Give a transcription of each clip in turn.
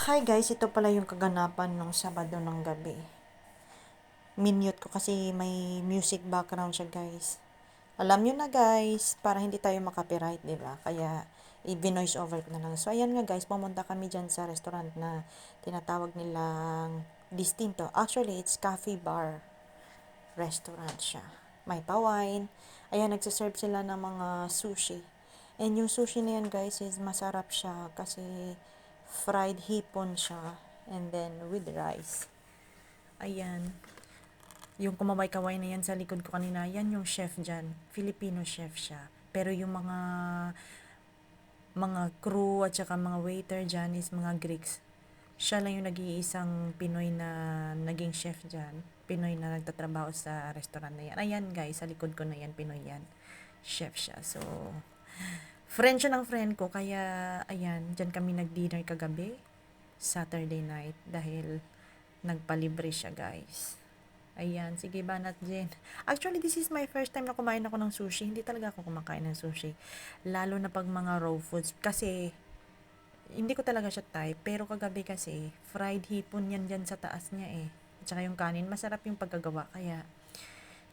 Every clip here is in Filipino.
Hi guys, ito pala yung kaganapan nung Sabado ng gabi. Minute ko kasi may music background siya guys. Alam nyo na guys, para hindi tayo makapiright, di ba? Kaya i-voice over ko na lang. So ayan nga guys, pumunta kami dyan sa restaurant na tinatawag nilang Distinto. Actually, it's cafe bar restaurant siya. May pa-wine. Ayan, nagsaserve sila ng mga sushi. And yung sushi na yan guys is masarap siya kasi fried hipon siya. And then with rice. Ayan. Yung kumaway-kaway na yan sa likod ko kanina, yan yung chef dyan. Filipino chef siya. Pero yung mga crew at saka mga waiter dyan is mga Greeks. Siya lang yung nag-iisang Pinoy na naging chef dyan. Pinoy na nagtatrabaho sa restaurant na yan. Ayan guys, sa likod ko na yan, Pinoy yan. Chef siya. So, friend siya ng friend ko. Kaya, ayan, dyan kami nag-dinner kagabi. Saturday night. Dahil nagpalibre siya guys. Ayan, sige Banat Jen. Actually, this is my first time na kumain ako ng sushi. Hindi talaga ako kumakain ng sushi. Lalo na pag mga raw foods. Kasi, hindi ko talaga siya type. Pero kagabi kasi, fried hipon yan dyan sa taas niya eh. At saka yung kanin, masarap yung pagkagawa. Kaya,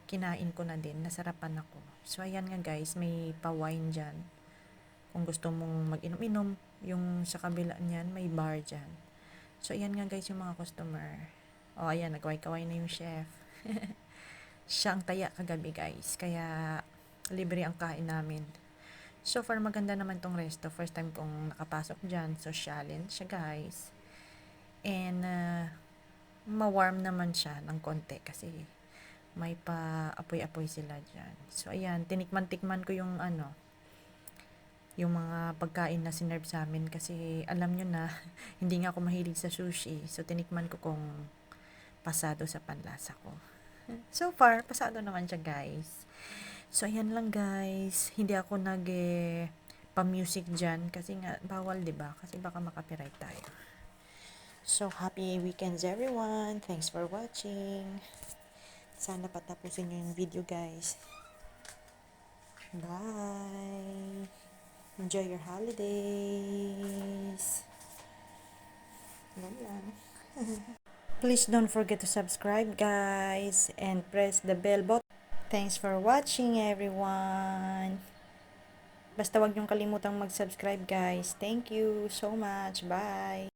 kinain ko na din. Nasarapan ako. So, ayan nga guys, may pa-wine dyan. Kung gusto mong mag-inom-inom, yung sa kabila niyan, may bar dyan. So, ayan nga guys yung mga customer. O, ayan, nagkaway-kaway na yung chef. Siya ang taya kagabi guys. Kaya, libre ang kain namin. So far, maganda naman tong resto. First time kong nakapasok dyan. So, challenge siya guys. And, ma-warm naman siya ng konti kasi may pa-apoy-apoy sila dyan. So, ayan, tinikman-tikman ko yung yung mga pagkain na sinerve sa amin kasi alam nyo na, hindi nga ako mahilig sa sushi. So, tinikman ko kung pasado sa panlasa ko. So far, pasado naman siya guys. So, ayan lang guys. Hindi ako pa-music dyan kasi nga, bawal 'di ba? Kasi baka makapiright tayo. So, happy weekends everyone. Thanks for watching. Sana patapusin nyo yung video guys. Bye! Enjoy your holidays! Yan lang. Please don't forget to subscribe guys and press the bell button. Thanks for watching everyone. Basta wag niyong kalimutang mag-subscribe guys. Thank you so much. Bye.